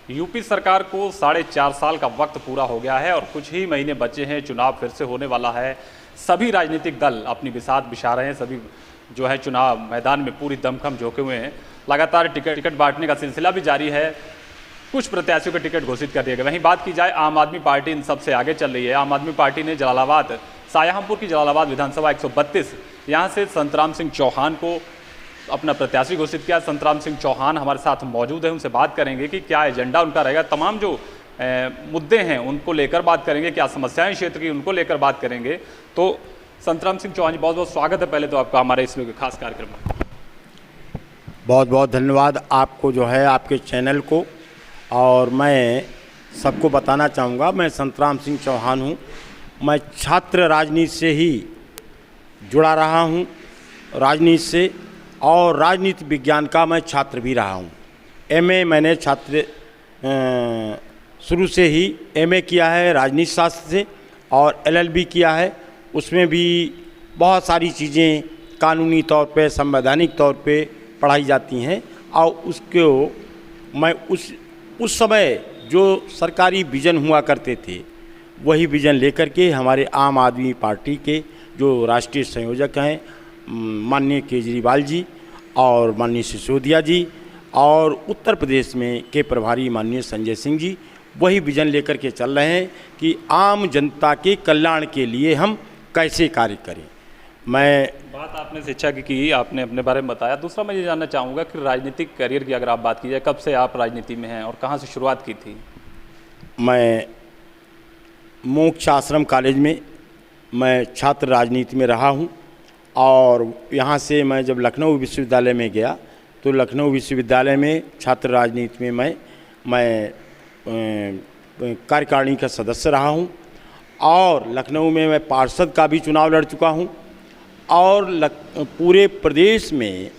UP सरकार को 4.5 साल का वक्त पूरा हो गया है और कुछ ही महीने बचे हैं, चुनाव फिर से होने वाला है। सभी राजनीतिक दल अपनी बिसात बिछा रहे हैं, सभी जो है चुनाव मैदान में पूरी दमखम झोंके हुए हैं। लगातार टिकट बांटने का सिलसिला भी जारी है। कुछ प्रत्याशियों के टिकट घोषित कर दिए गए। वहीं बात की जाए, आम आदमी पार्टी इन सबसे आगे चल रही है। आम आदमी पार्टी ने जलालाबाद, शाहजहांपुर की जलालाबाद विधानसभा 132 यहाँ से संतराम सिंह चौहान को अपना प्रत्याशी घोषित किया। संतराम सिंह चौहान हमारे साथ मौजूद है, उनसे बात करेंगे कि क्या एजेंडा उनका रहेगा, तमाम जो मुद्दे हैं उनको लेकर बात करेंगे, क्या समस्याएं क्षेत्र की उनको लेकर बात करेंगे। तो संतराम सिंह चौहान जी, बहुत बहुत स्वागत है पहले तो आपका हमारे इस खास कार्यक्रम में। बहुत बहुत धन्यवाद आपको जो है आपके चैनल को। और मैं सबको बताना चाहूँगा, मैं संतराम सिंह चौहान हूँ। मैं छात्र राजनीति से ही जुड़ा रहा हूँ, राजनीति से, और राजनीति विज्ञान का मैं छात्र भी रहा हूँ। एमए मैंने शुरू से ही एमए किया है राजनीति शास्त्र से, और एलएलबी किया है। उसमें भी बहुत सारी चीज़ें कानूनी तौर पे, संवैधानिक तौर पे पढ़ाई जाती हैं। और उसको मैं उस समय जो सरकारी विज़न हुआ करते थे, वही विज़न लेकर के हमारे आम आदमी पार्टी के जो राष्ट्रीय संयोजक हैं माननीय केजरीवाल जी और माननीय सिसोदिया जी, और उत्तर प्रदेश में के प्रभारी माननीय संजय सिंह जी, वही विज़न लेकर के चल रहे हैं कि आम जनता के कल्याण के लिए हम कैसे कार्य करें। मैं बात आपने शिक्षा की आपने अपने बारे में बताया। दूसरा मैं ये जानना चाहूँगा कि राजनीतिक करियर की अगर आप बात की जाए, कब से आप राजनीति में हैं और कहाँ से शुरुआत की थी? मैं मोक्ष आश्रम कॉलेज में मैं छात्र राजनीति में रहा हूँ। और यहाँ से मैं जब लखनऊ विश्वविद्यालय में गया तो लखनऊ विश्वविद्यालय में छात्र राजनीति में मैं कार्यकारिणी का सदस्य रहा हूँ। और लखनऊ में मैं पार्षद का भी चुनाव लड़ चुका हूँ। और पूरे प्रदेश में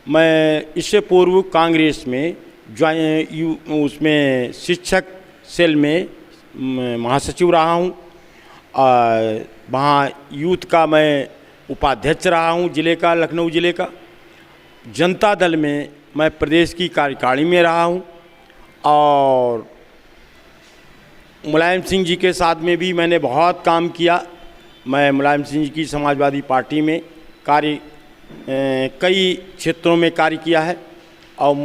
मैं इससे पूर्व कांग्रेस में उसमें शिक्षक सेल में महासचिव रहा हूँ। वहाँ यूथ का मैं उपाध्यक्ष रहा हूँ जिले का, लखनऊ जिले का। जनता दल में मैं प्रदेश की कार्यकारिणी में रहा हूँ। और मुलायम सिंह जी के साथ में भी मैंने बहुत काम किया। मैं मुलायम सिंह जी की समाजवादी पार्टी में कई क्षेत्रों में कार्य किया है। और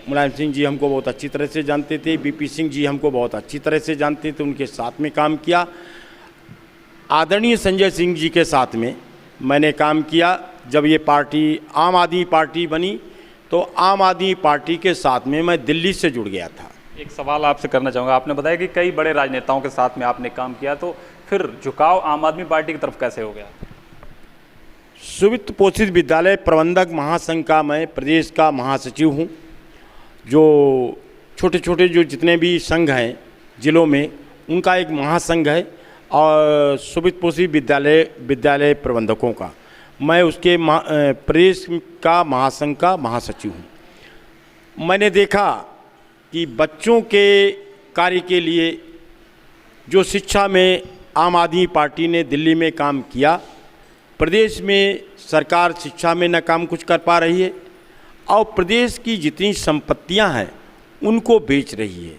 मुलायम सिंह जी हमको बहुत अच्छी तरह से जानते थे, बीपी सिंह जी हमको बहुत अच्छी तरह से जानते थे, उनके साथ में काम किया। आदरणीय संजय सिंह जी के साथ में मैंने काम किया। जब ये पार्टी आम आदमी पार्टी बनी तो आम आदमी पार्टी के साथ में मैं दिल्ली से जुड़ गया था। एक सवाल आपसे करना चाहूँगा, आपने बताया कि कई बड़े राजनेताओं के साथ में आपने काम किया, तो फिर झुकाव आम आदमी पार्टी की तरफ कैसे हो गया? सुवित्त पोषित विद्यालय प्रबंधक महासंघ का मैं प्रदेश का महासचिव हूँ। जो छोटे छोटे जो जितने भी संघ हैं जिलों में, उनका एक महासंघ है। और सुवित्त पोषित विद्यालय प्रबंधकों का मैं उसके प्रदेश का महासंघ का महासचिव हूँ। मैंने देखा कि बच्चों के कार्य के लिए जो शिक्षा में आम आदमी पार्टी ने दिल्ली में काम किया, प्रदेश में सरकार शिक्षा में न काम कुछ कर पा रही है। और प्रदेश की जितनी संपत्तियां हैं उनको बेच रही है।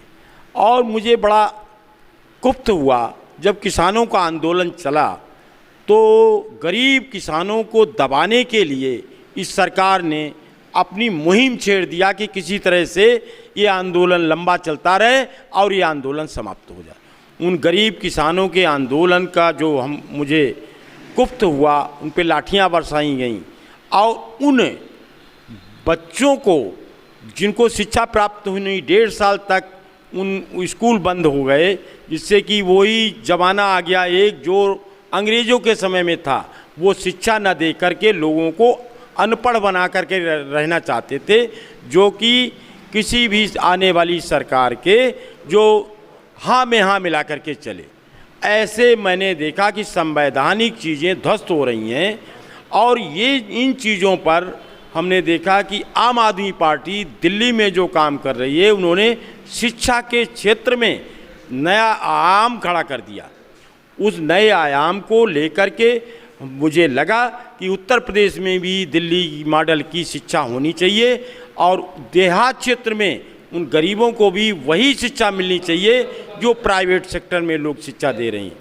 और मुझे बड़ा कुप्त हुआ जब किसानों का आंदोलन चला, तो गरीब किसानों को दबाने के लिए इस सरकार ने अपनी मुहिम छेड़ दिया कि किसी तरह से ये आंदोलन लंबा चलता रहे और ये आंदोलन समाप्त हो जाए। उन गरीब किसानों के आंदोलन का जो मुझे कुप्त हुआ, उन पे लाठियाँ बरसाई गईं। और उन बच्चों को जिनको शिक्षा प्राप्त हुई नहीं, 1.5 साल तक उन स्कूल बंद हो गए, जिससे कि वही ज़माना आ गया एक जो अंग्रेज़ों के समय में था। वो शिक्षा न दे करके लोगों को अनपढ़ बना करके रहना चाहते थे, जो कि किसी भी आने वाली सरकार के जो हाँ में हाँ मिला करके चले। ऐसे मैंने देखा कि संवैधानिक चीज़ें ध्वस्त हो रही हैं। और ये इन चीज़ों पर हमने देखा कि आम आदमी पार्टी दिल्ली में जो काम कर रही है, उन्होंने शिक्षा के क्षेत्र में नया आयाम खड़ा कर दिया। उस नए आयाम को लेकर के मुझे लगा कि उत्तर प्रदेश में भी दिल्ली मॉडल की शिक्षा होनी चाहिए। और देहात क्षेत्र में उन गरीबों को भी वही शिक्षा मिलनी चाहिए जो प्राइवेट सेक्टर में लोग शिक्षा दे रहे हैं।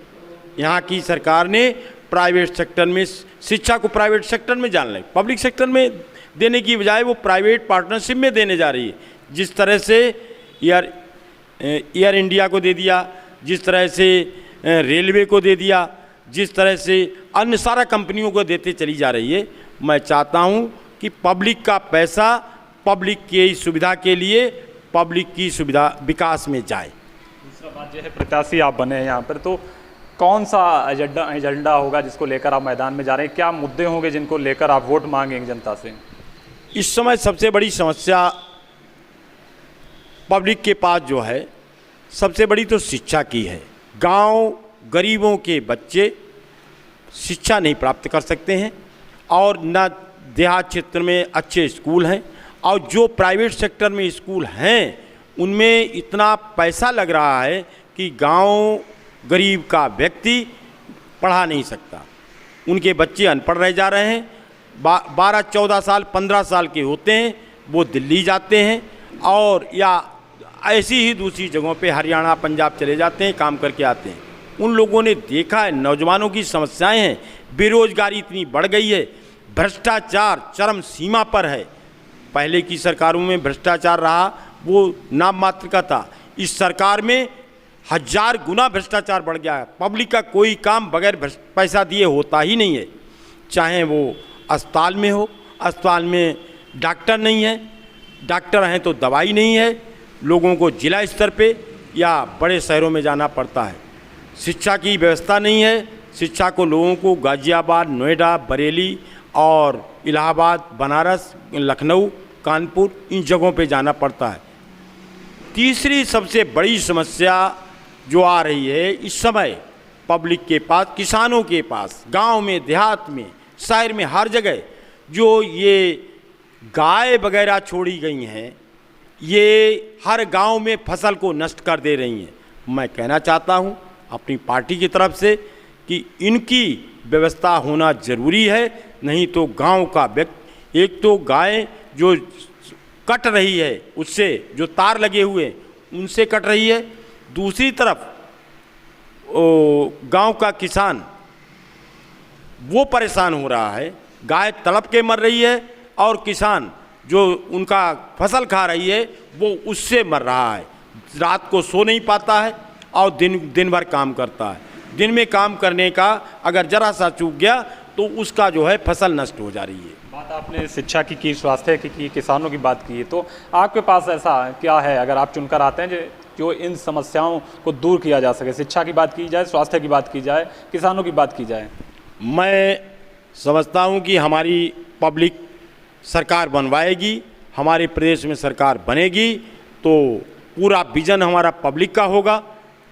यहाँ की सरकार ने प्राइवेट सेक्टर में शिक्षा को प्राइवेट सेक्टर में जान लें, पब्लिक सेक्टर में देने की बजाय वो प्राइवेट पार्टनरशिप में देने जा रही है। जिस तरह से एयर इंडिया को दे दिया, जिस तरह से रेलवे को दे दिया, जिस तरह से अन्य सारा कंपनियों को देते चली जा रही है। मैं चाहता हूँ कि पब्लिक का पैसा पब्लिक की सुविधा के लिए, पब्लिक की सुविधा विकास में जाए। दूसरा बात यह है, प्रत्याशी आप बने हैं यहाँ पर, तो कौन सा एजेंडा होगा जिसको लेकर आप मैदान में जा रहे हैं? क्या मुद्दे होंगे जिनको लेकर आप वोट मांगेंगे जनता से? इस समय सबसे बड़ी समस्या पब्लिक के पास जो है, सबसे बड़ी तो शिक्षा की है। गांव गरीबों के बच्चे शिक्षा नहीं प्राप्त कर सकते हैं और न देहात क्षेत्र में अच्छे स्कूल हैं, और जो प्राइवेट सेक्टर में स्कूल हैं उनमें इतना पैसा लग रहा है कि गांव गरीब का व्यक्ति पढ़ा नहीं सकता। उनके बच्चे अनपढ़ रह जा रहे हैं। 12-14 साल 15 साल के होते हैं, वो दिल्ली जाते हैं और या ऐसी ही दूसरी जगहों पे हरियाणा पंजाब चले जाते हैं, काम करके आते हैं। उन लोगों ने देखा है नौजवानों की समस्याएं हैं, बेरोजगारी इतनी बढ़ गई है, भ्रष्टाचार चरम सीमा पर है। पहले की सरकारों में भ्रष्टाचार रहा वो नाम मात्र का था, इस सरकार में 1000 गुना भ्रष्टाचार बढ़ गया है। पब्लिक का कोई काम बगैर पैसा दिए होता ही नहीं है। चाहे वो अस्पताल में हो, अस्पताल में डॉक्टर नहीं है, डॉक्टर हैं तो दवाई नहीं है, लोगों को जिला स्तर पे या बड़े शहरों में जाना पड़ता है। शिक्षा की व्यवस्था नहीं है, शिक्षा को लोगों को गाज़ियाबाद, नोएडा, बरेली और इलाहाबाद, बनारस, लखनऊ, कानपुर इन जगहों पे जाना पड़ता है। तीसरी सबसे बड़ी समस्या जो आ रही है इस समय पब्लिक के पास, किसानों के पास, गांव में, देहात में, शहर में, हर जगह जो ये गाय वगैरह छोड़ी गई हैं, ये हर गांव में फसल को नष्ट कर दे रही हैं। मैं कहना चाहता हूं अपनी पार्टी की तरफ से कि इनकी व्यवस्था होना ज़रूरी है, नहीं तो गांव का व्यक्ति, एक तो गाय जो कट रही है उससे जो तार लगे हुए उनसे कट रही है, दूसरी तरफ गांव का किसान वो परेशान हो रहा है, गाय तड़प के मर रही है और किसान जो उनका फसल खा रही है वो उससे मर रहा है। रात को सो नहीं पाता है और दिन भर काम करता है। दिन में काम करने का अगर जरा सा चूक गया तो उसका जो है फसल नष्ट हो जा रही है। बात आपने शिक्षा की, स्वास्थ्य की, किसानों की बात की, तो आपके पास ऐसा क्या है अगर आप चुनकर आते हैं जो इन समस्याओं को दूर किया जा सके? शिक्षा की बात की जाए, स्वास्थ्य की बात की जाए, किसानों की बात की जाए। मैं समझता हूं कि हमारी पब्लिक सरकार बनवाएगी, हमारे प्रदेश में सरकार बनेगी तो पूरा विजन हमारा पब्लिक का होगा।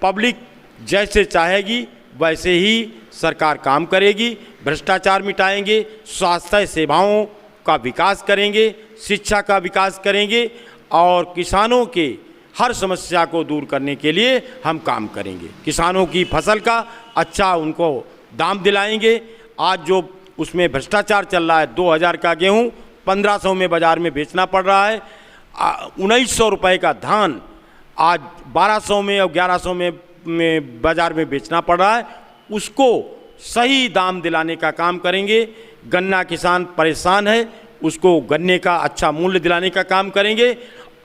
पब्लिक जैसे चाहेगी वैसे ही सरकार काम करेगी। भ्रष्टाचार मिटाएंगे, स्वास्थ्य सेवाओं का विकास करेंगे, शिक्षा का विकास करेंगे और किसानों के हर समस्या को दूर करने के लिए हम काम करेंगे। किसानों की फसल का अच्छा उनको दाम दिलाएंगे। आज जो उसमें भ्रष्टाचार चल रहा है, 2000 का गेहूँ 1500 में बाज़ार में बेचना पड़ रहा है, 1900 रुपये का धान आज 1200 में और 1100 में बाज़ार में बेचना पड़ रहा है, उसको सही दाम दिलाने का काम करेंगे। गन्ना किसान परेशान है, उसको गन्ने का अच्छा मूल्य दिलाने का काम करेंगे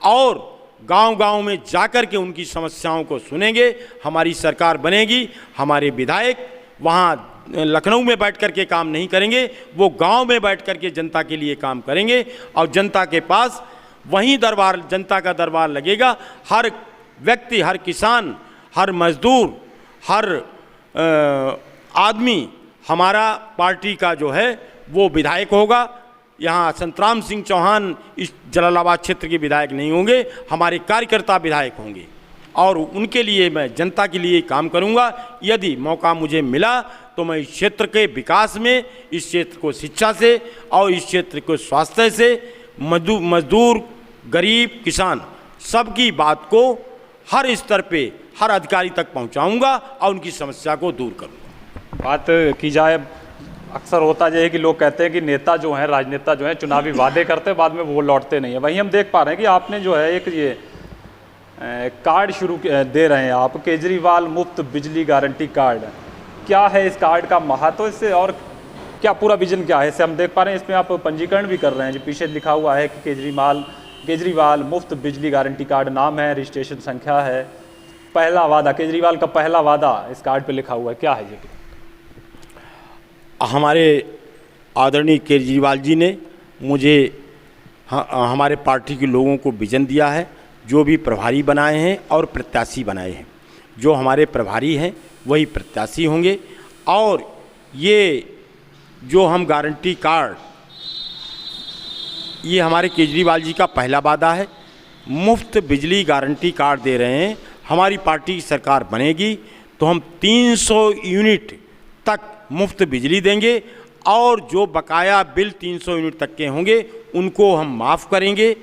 और गांव-गांव में जाकर के उनकी समस्याओं को सुनेंगे। हमारी सरकार बनेगी, हमारे विधायक वहाँ लखनऊ में बैठ कर के काम नहीं करेंगे, वो गांव में बैठ कर के जनता के लिए काम करेंगे और जनता के पास वहीं दरबार, जनता का दरबार लगेगा। हर व्यक्ति, हर किसान, हर मजदूर, हर आदमी हमारा पार्टी का जो है वो विधायक होगा। यहाँ संतराम सिंह चौहान इस जलालाबाद क्षेत्र के विधायक नहीं होंगे, हमारे कार्यकर्ता विधायक होंगे और उनके लिए मैं जनता के लिए काम करूँगा। यदि मौका मुझे मिला तो मैं इस क्षेत्र के विकास में, इस क्षेत्र को शिक्षा से और इस क्षेत्र को स्वास्थ्य से, मजदूर, गरीब, किसान सबकी बात को हर स्तर पे, हर अधिकारी तक पहुंचाऊंगा और उनकी समस्या को दूर करूंगा। बात की जाए, अक्सर होता यह है कि लोग कहते हैं कि नेता जो हैं, राजनेता जो हैं, चुनावी वादे करते हैं, बाद में वो लौटते नहीं है। वहीं हम देख पा रहे हैं कि आपने जो है एक ये कार्ड दे रहे हैं आप, केजरीवाल मुफ्त बिजली गारंटी कार्ड, क्या है इस कार्ड का महत्व, इससे और क्या पूरा विजन क्या है? इससे हम देख पा रहे हैं इसमें आप पंजीकरण भी कर रहे हैं, जो पीछे लिखा हुआ है कि केजरीवाल मुफ्त बिजली गारंटी कार्ड नाम है, रजिस्ट्रेशन संख्या है, पहला वादा, केजरीवाल का पहला वादा इस कार्ड पे लिखा हुआ है, क्या है ये? हमारे आदरणीय केजरीवाल जी ने मुझे हमारे पार्टी के लोगों को विजन दिया है, जो भी प्रभारी बनाए हैं और प्रत्याशी बनाए हैं। जो हमारे प्रभारी हैं वही प्रत्याशी होंगे, और ये जो हम गारंटी कार्ड, ये हमारे केजरीवाल जी का पहला वादा है। मुफ्त बिजली गारंटी कार्ड दे रहे हैं। हमारी पार्टी की सरकार बनेगी तो हम 300 यूनिट तक मुफ्त बिजली देंगे, और जो बकाया बिल 300 यूनिट तक के होंगे उनको हम माफ़ करेंगे।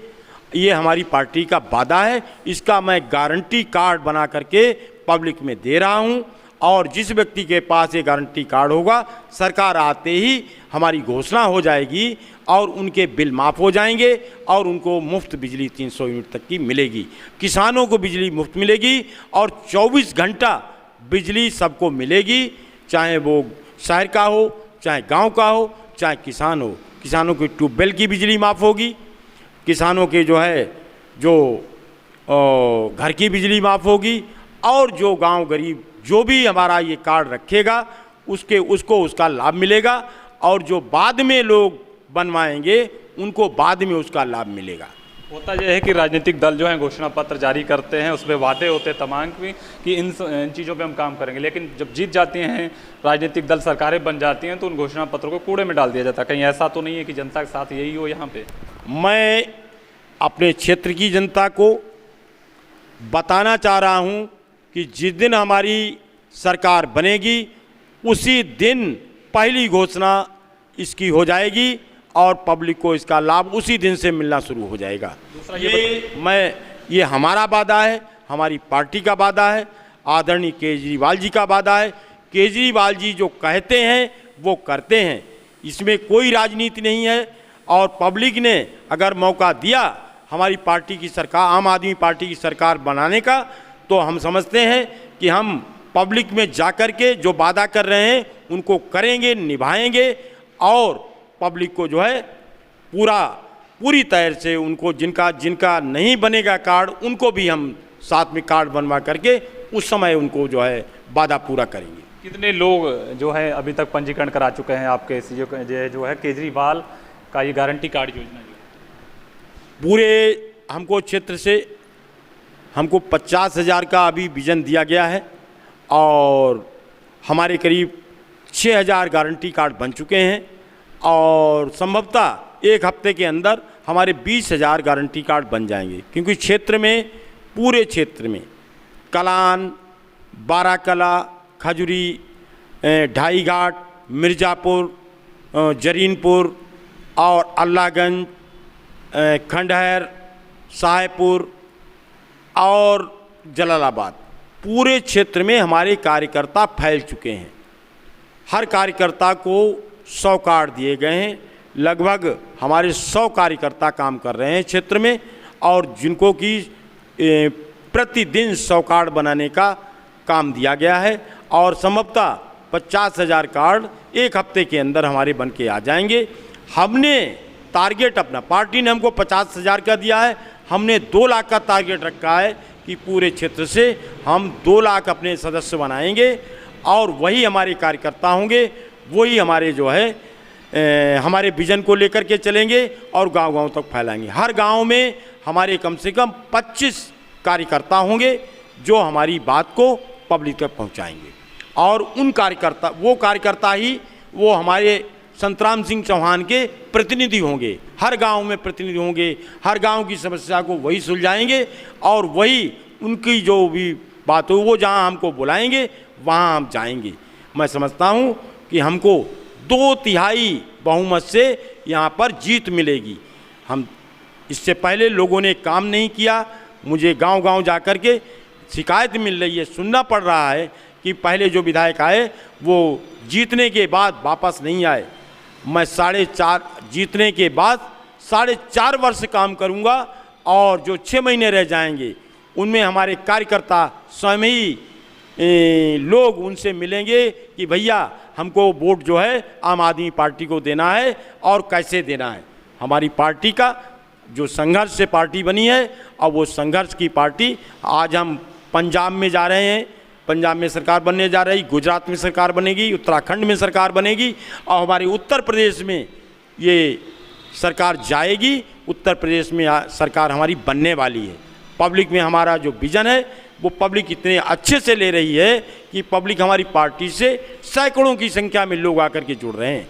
ये हमारी पार्टी का वादा है। इसका मैं गारंटी कार्ड बना करके पब्लिक में दे रहा हूँ, और जिस व्यक्ति के पास ये गारंटी कार्ड होगा, सरकार आते ही हमारी घोषणा हो जाएगी और उनके बिल माफ़ हो जाएंगे और उनको मुफ्त बिजली 300 यूनिट तक की मिलेगी। किसानों को बिजली मुफ्त मिलेगी और 24 घंटा बिजली सबको मिलेगी, चाहे वो शहर का हो, चाहे गांव का हो, चाहे किसान हो। किसानों की ट्यूबवेल की बिजली माफ़ होगी, किसानों के घर की बिजली माफ़ होगी, और जो गांव गरीब जो भी हमारा ये कार्ड रखेगा उसको उसका लाभ मिलेगा, और जो बाद में लोग बनवाएंगे उनको बाद में उसका लाभ मिलेगा। होता यह है कि राजनीतिक दल जो है घोषणा पत्र जारी करते हैं, उसमें वादे होते हैं तमाम कि इन चीज़ों पे हम काम करेंगे, लेकिन जब जीत जाती हैं राजनीतिक दल, सरकारें बन जाती हैं, तो उन घोषणा पत्रों को कूड़े में डाल दिया जाता है। कहीं ऐसा तो नहीं है कि जनता के साथ यही हो यहाँ पे? मैं अपने क्षेत्र की जनता को बताना चाह रहा हूँ कि जिस दिन हमारी सरकार बनेगी उसी दिन पहली घोषणा इसकी हो जाएगी और पब्लिक को इसका लाभ उसी दिन से मिलना शुरू हो जाएगा। दूसरा ये हमारा वादा है, हमारी पार्टी का वादा है, आदरणीय केजरीवाल जी का वादा है। केजरीवाल जी जो कहते हैं वो करते हैं, इसमें कोई राजनीति नहीं है। और पब्लिक ने अगर मौका दिया हमारी पार्टी की सरकार, आम आदमी पार्टी की सरकार बनाने का, तो हम समझते हैं कि हम पब्लिक में जाकर के जो वादा कर रहे हैं उनको करेंगे, निभाएंगे, और पब्लिक को जो है पूरी तरह से उनको जिनका नहीं बनेगा कार्ड, उनको भी हम साथ में कार्ड बनवा करके उस समय उनको जो है वादा पूरा करेंगे। कितने लोग जो है अभी तक पंजीकरण करा चुके हैं आपके जो है केजरीवाल का ये गारंटी कार्ड योजना? पूरे हमको क्षेत्र से हमको 50,000 का अभी विजन दिया गया है, और हमारे करीब 6,000 गारंटी कार्ड बन चुके हैं, और संभवतः एक हफ्ते के अंदर हमारे 20,000 गारंटी कार्ड बन जाएंगे। क्योंकि पूरे क्षेत्र में कलान, बाराकला, खजुरी, ढाई घाट, मिर्ज़ापुर, जरीनपुर और अल्लाहगंज, खंडहर, शाहपुर और जलालाबाद, पूरे क्षेत्र में हमारे कार्यकर्ता फैल चुके हैं। हर कार्यकर्ता को 100 कार्ड दिए गए हैं। लगभग हमारे 100 कार्यकर्ता काम कर रहे हैं क्षेत्र में, और जिनको कि प्रतिदिन 100 कार्ड बनाने का काम दिया गया है, और संभवतः 50,000 कार्ड एक हफ्ते के अंदर हमारे बन के आ जाएंगे। हमने टारगेट अपना, पार्टी ने हमको 50,000 का दिया है, हमने 2 लाख का टारगेट रखा है कि पूरे क्षेत्र से हम 2 लाख अपने सदस्य बनाएंगे, और वही हमारे कार्यकर्ता होंगे, वही हमारे जो है हमारे विजन को लेकर के चलेंगे और गांव-गांव तक फैलाएंगे। हर गांव में हमारे कम से कम 25 कार्यकर्ता होंगे जो हमारी बात को पब्लिक तक पहुंचाएंगे, और वो कार्यकर्ता ही वो हमारे संतराम सिंह चौहान के प्रतिनिधि होंगे। हर गांव में प्रतिनिधि होंगे, हर गांव की समस्या को वही सुलझाएंगे, और वही उनकी जो भी बात हो वो जहां हमको बुलाएंगे वहां हम जाएंगे। मैं समझता हूं कि हमको 2/3 बहुमत से यहां पर जीत मिलेगी। हम इससे पहले लोगों ने काम नहीं किया, मुझे गांव-गांव जाकर के शिकायत मिल रही है, सुनना पड़ रहा है कि पहले जो विधायक आए वो जीतने के बाद वापस नहीं आए। मैं जीतने के बाद 4.5 वर्ष काम करूंगा, और जो 6 महीने रह जाएंगे उनमें हमारे कार्यकर्ता स्वयं ही लोग उनसे मिलेंगे कि भैया हमको वोट जो है आम आदमी पार्टी को देना है और कैसे देना है। हमारी पार्टी का जो संघर्ष से पार्टी बनी है और वो संघर्ष की पार्टी आज हम पंजाब में जा रहे हैं, पंजाब में सरकार बनने जा रही, गुजरात में सरकार बनेगी, उत्तराखंड में सरकार बनेगी और हमारे उत्तर प्रदेश में ये सरकार जाएगी। उत्तर प्रदेश में सरकार हमारी बनने वाली है। पब्लिक में हमारा जो विज़न है वो पब्लिक इतने अच्छे से ले रही है कि पब्लिक हमारी पार्टी से सैकड़ों की संख्या में लोग आकर के जुड़ रहे हैं।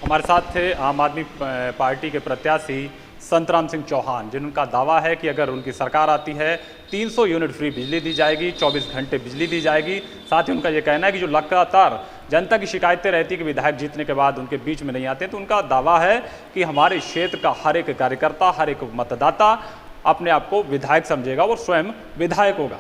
हमारे साथ थे आम आदमी पार्टी के प्रत्याशी संतराम सिंह चौहान, जिनका दावा है कि अगर उनकी सरकार आती है 300 यूनिट फ्री बिजली दी जाएगी, 24 घंटे बिजली दी जाएगी। साथ ही उनका ये कहना है कि जो लगातार जनता की शिकायतें रहती कि विधायक जीतने के बाद उनके बीच में नहीं आते, तो उनका दावा है कि हमारे क्षेत्र का हर एक कार्यकर्ता, हर एक मतदाता अपने आप को विधायक समझेगा और स्वयं विधायक होगा।